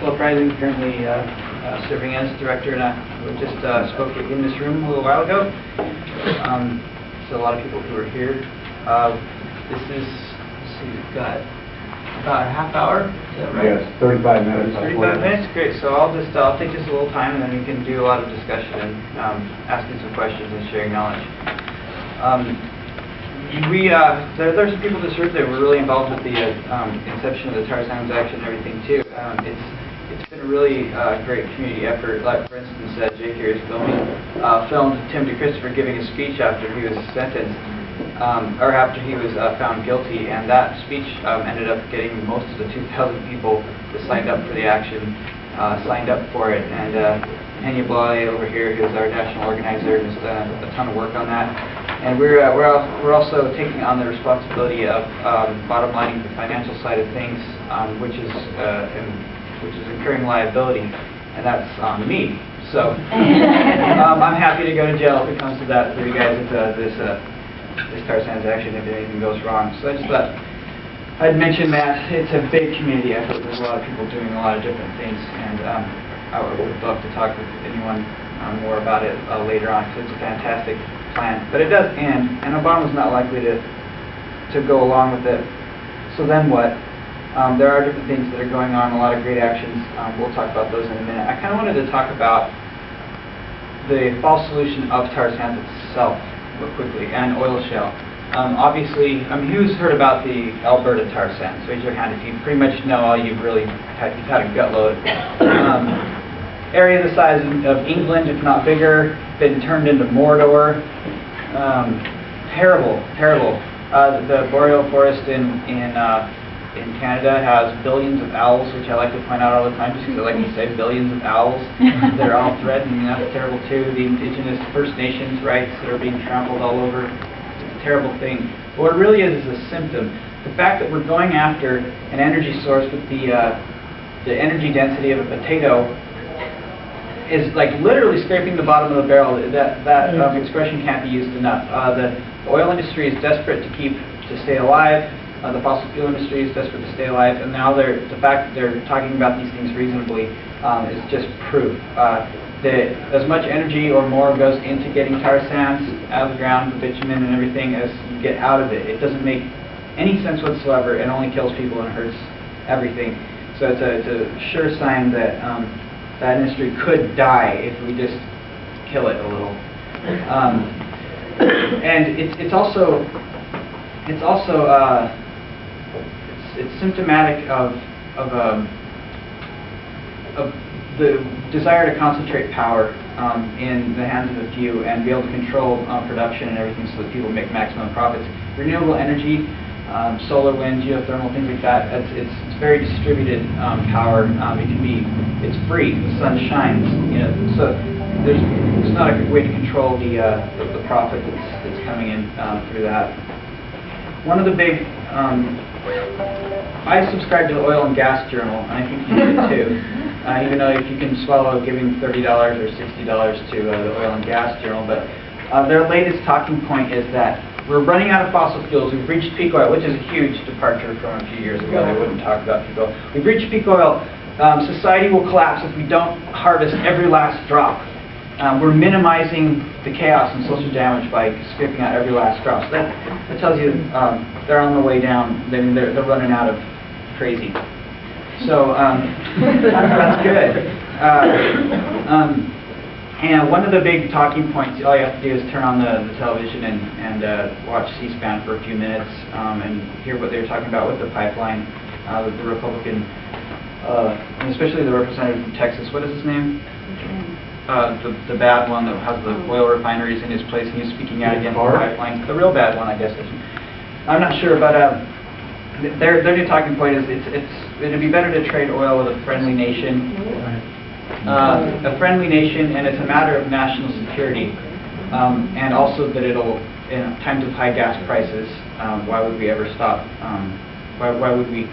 Philip Rising, currently serving as director, and we just spoke in this room a little while ago. So a lot of people who are here. This is, let's see, we've got about a half hour, is that right? Yes, 35 minutes. 35 minutes, great. So I'll take just a little time, and then we can do a lot of discussion and asking some questions and sharing knowledge. There's some people in this room that were really involved with the inception of the tar sands action and everything too. It's been a really great community effort. Like, for instance, Jake here is filmed Tim DeChristopher giving a speech after he was sentenced, or after he was found guilty, and that speech ended up getting most of the 2,000 people that signed up for the action signed up for it. And Henya Blay over here, who's our national organizer, has done a ton of work on that. And we're also taking on the responsibility of bottom lining the financial side of things, which is incurring liability, and that's on me. So I'm happy to go to jail if it comes to that for you guys if this tar sands action, if anything goes wrong. So I just thought I'd mention that it's a big community effort. There's a lot of people doing a lot of different things, and I would love to talk with anyone more about it later on, because it's a fantastic plan. But it does end, and Obama's not likely to go along with it. So then what? There are different things that are going on, a lot of great actions. We'll talk about those in a minute. I kind of wanted to talk about the false solution of tar sands itself real quickly, and oil shale. Obviously, who's heard about the Alberta tar sands? Raise your hand if you pretty much know all you've had a gut load. Area the size of England, if not bigger, been turned into Mordor. Terrible, terrible. The boreal forest in Canada has billions of owls, which I like to point out all the time, just because I like to say billions of owls. They're all threatened, and that's terrible too. The indigenous First Nations rights that are being trampled all over. It's a terrible thing. But what it really is a symptom. The fact that we're going after an energy source with the energy density of a potato is like literally scraping the bottom of the barrel. That expression can't be used enough. The oil industry is desperate to stay alive. The fossil fuel industry is desperate to stay alive, and now the fact that they're talking about these things reasonably is just proof that as much energy or more goes into getting tar sands out of the ground, the bitumen and everything, as you get out of it. It doesn't make any sense whatsoever. It only kills people and hurts everything. So it's a sure sign that that industry could die if we just kill it a little. And it's also symptomatic of the desire to concentrate power in the hands of a few and be able to control production and everything so that people make maximum profits. Renewable energy, solar, wind, geothermal, things like that. It's very distributed power. It's free. The sun shines. So there's not a good way to control the profit that's coming in through that. One of the big I subscribe to the Oil and Gas Journal, and I think you should too. Even though if you can swallow giving $30 or $60 to the Oil and Gas Journal, but their latest talking point is that we're running out of fossil fuels. We've reached peak oil, which is a huge departure from a few years ago. They wouldn't talk about peak oil. We've reached peak oil. Society will collapse if we don't harvest every last drop. We're minimizing the chaos and social damage by scraping out every last drop. So that tells you they're on the way down. They're running out of crazy. So that's good. And one of the big talking points, all you have to do is turn on the television and watch C-SPAN for a few minutes and hear what they were talking about with the pipeline, with the Republican, and especially the representative from Texas. What is his name? The bad one that has the oil refineries in his place, and he's speaking out against the pipeline. The real bad one, I guess. I'm not sure, but their new talking point is it'd be better to trade oil with a friendly nation, and it's a matter of national security, and also that it'll, in times of high gas prices, why would we ever stop? Why would we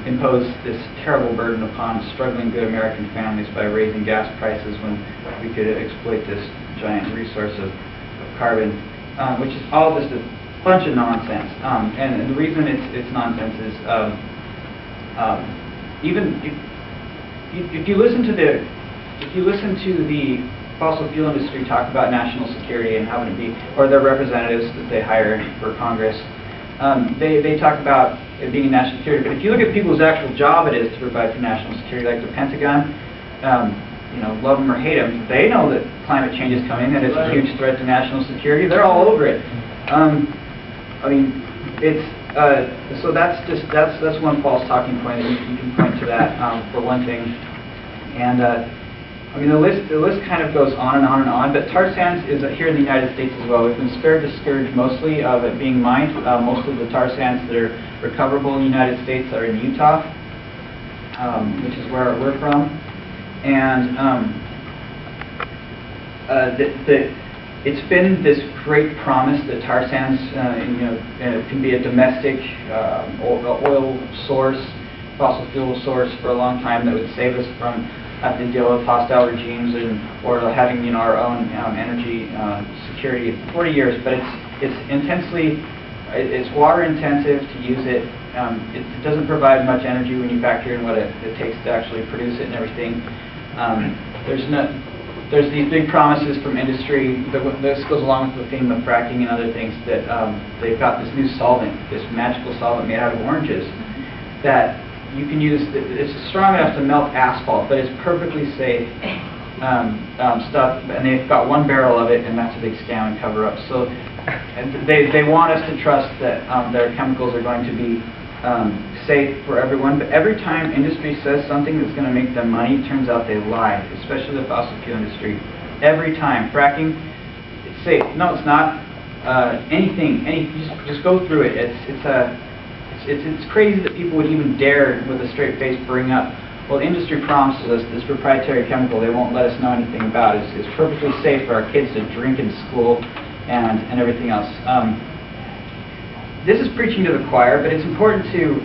impose this terrible burden upon struggling good American families by raising gas prices when we could exploit this giant resource of carbon, which is all just a bunch of nonsense. And the reason it's nonsense is even if you listen to the fossil fuel industry talk about national security and having to be, or their representatives that they hire for Congress, they talk about it being national security. But if you look at people's actual job it is to provide for national security, like the Pentagon, love them or hate them, they know that climate change is coming and it's a huge threat to national security. They're all over it. I mean, it's so that's one false talking point that you can point to that for one thing. And I mean, the list kind of goes on and on and on. But tar sands is here in the United States as well. We've been spared the scourge mostly of it being mined. Most of the tar sands that are recoverable in the United States are in Utah, which is where we're from. And it's been this great promise that tar sands, can be a domestic oil source, fossil fuel source for a long time that would save us from having to deal with hostile regimes or having our own energy security for 40 years. But it's water intensive to use it. It doesn't provide much energy when you factor in what it takes to actually produce it and everything. There's these big promises from industry. This goes along with the theme of fracking and other things that they've got this new solvent, this magical solvent made out of oranges that you can use. It's strong enough to melt asphalt, but it's perfectly safe stuff. And they've got one barrel of it, and that's a big scam and cover up. So they want us to trust that their chemicals are going to be safe for everyone, but every time industry says something that's going to make them money, it turns out they lie, especially the fossil fuel industry. Every time. Fracking, it's safe. No, it's not. Just go through it. It's crazy that people would even dare, with a straight face, bring up, well, industry promises us this proprietary chemical they won't let us know anything about. It's perfectly safe for our kids to drink in school and everything else. This is preaching to the choir, but it's important to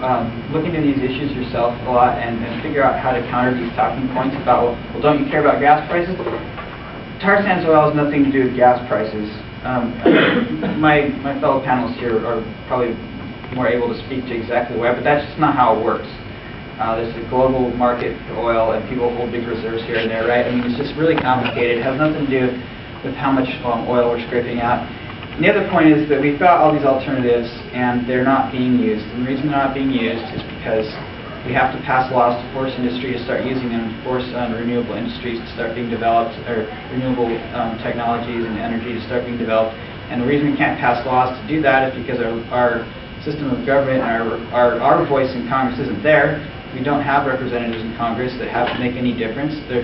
look into these issues yourself a lot and figure out how to counter these talking points about, well, don't you care about gas prices? Tar sands oil has nothing to do with gas prices. My fellow panelists here are probably more able to speak to exactly why, but that's just not how it works. There's a global market for oil, and people hold big reserves here and there, right? I mean, it's just really complicated. It has nothing to do with how much oil we're scraping out. And the other point is that we've got all these alternatives, and they're not being used. And the reason they're not being used is because we have to pass laws to force industry to start using them, and force renewable industries to start being developed, or renewable technologies and energy to start being developed. And the reason we can't pass laws to do that is because our system of government, our voice in Congress isn't there. We don't have representatives in Congress that make any difference. The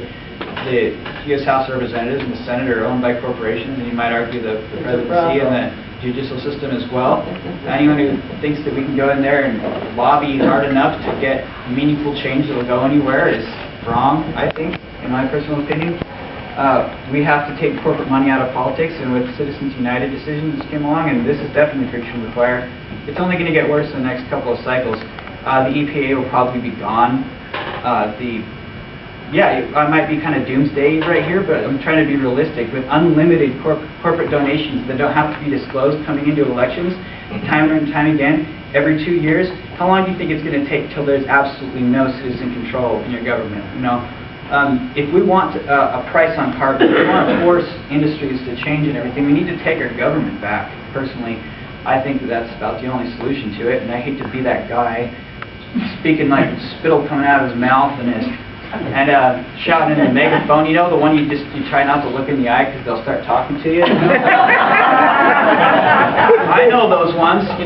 U.S. House of Representatives and the Senate are owned by corporations, and you might argue the presidency and the judicial system as well. Anyone who thinks that we can go in there and lobby hard enough to get meaningful change that will go anywhere is wrong, I think, in my personal opinion. We have to take corporate money out of politics, and with Citizens United decisions that came along, and this is definitely preaching to the choir, it's only going to get worse in the next couple of cycles. The EPA will probably be gone. I might be kind of doomsday right here, but I'm trying to be realistic. With unlimited corporate donations that don't have to be disclosed coming into elections, time and time again, every 2 years, how long do you think it's going to take till there's absolutely no citizen control in your government? If we want a price on carbon, if we want to force industries to change and everything, we need to take our government back. Personally, I think that's about the only solution to it, and I hate to be that guy speaking like spittle coming out of his mouth and shouting in the megaphone, the one you try not to look in the eye because they'll start talking to you. I know those ones, the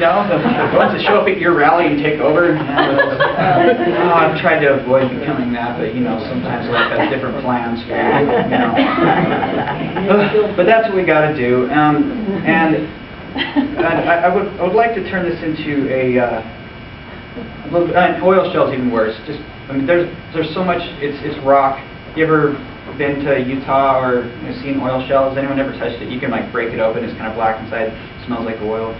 ones that show up at your rally and take over. I've tried to avoid becoming that, but sometimes life has different plans for you. But that's what we got to do. And I would like to turn this into a little bit. Oil shale's even worse. There's so much. It's rock. You ever been to Utah or seen oil shale? Has anyone ever touched it? You can break it open. It's kind of black inside. It smells like oil.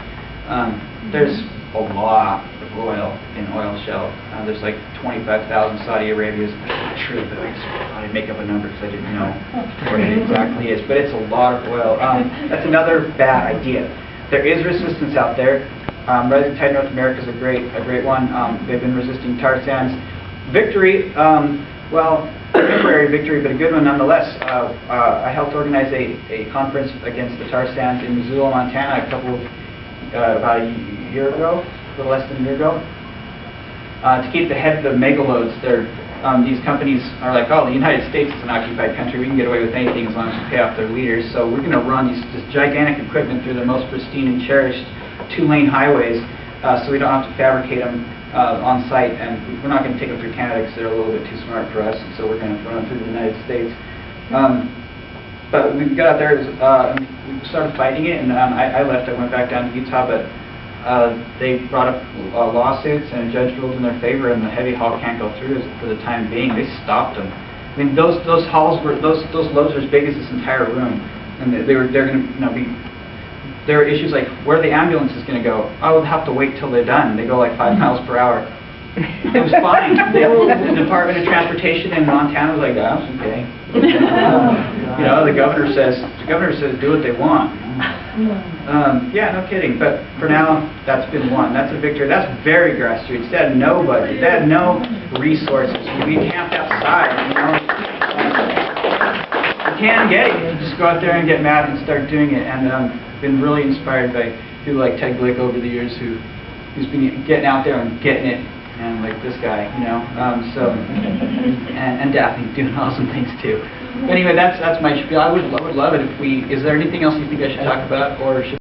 There's a lot of oil in oil shale. There's 25,000 Saudi Arabia's. That's not true, but I'd make up a number because I didn't know what it exactly is. But it's a lot of oil. That's another bad idea. There is resistance out there. Rising Tide North America is a great one. They've been resisting tar sands. Victory Well, a temporary victory, but a good one nonetheless. I helped organize a conference against the tar sands in Missoula, Montana, about a year ago, a little less than a year ago. To keep the head of the megaloads, these companies are like, oh, the United States is an occupied country, we can get away with anything as long as we pay off their leaders. So we're going to run this gigantic equipment through the most pristine and cherished 2-lane highways, so we don't have to fabricate them on site, and we're not going to take them through Canada because they're a little bit too smart for us, and so we're going to run them through the United States. But we got out there, and we started fighting it, and I left. I went back down to Utah, but they brought up lawsuits, and a judge ruled in their favor, and the heavy haul can't go through for the time being. They stopped them. I mean, those hauls were those loads were as big as this entire room, and they're going to be. There are issues like, where the ambulance is going to go. I would have to wait till they're done. They go like 5 miles per hour. It was fine. The Department of Transportation in Montana was like, that's okay. You know, the governor says do what they want. Yeah, no kidding. But for now, that's been won. That's a victory. That's very grassroots. They had no budget. They had no resources. We camped outside, you know. You can't get it. You just go out there and get mad and start doing it. And been really inspired by people like Ted Glick over the years who's been getting out there and getting it, and like this guy, you know. And Daphne doing awesome things too. But anyway, that's my spiel. I would love it if we. Is there anything else you think I should talk about, or should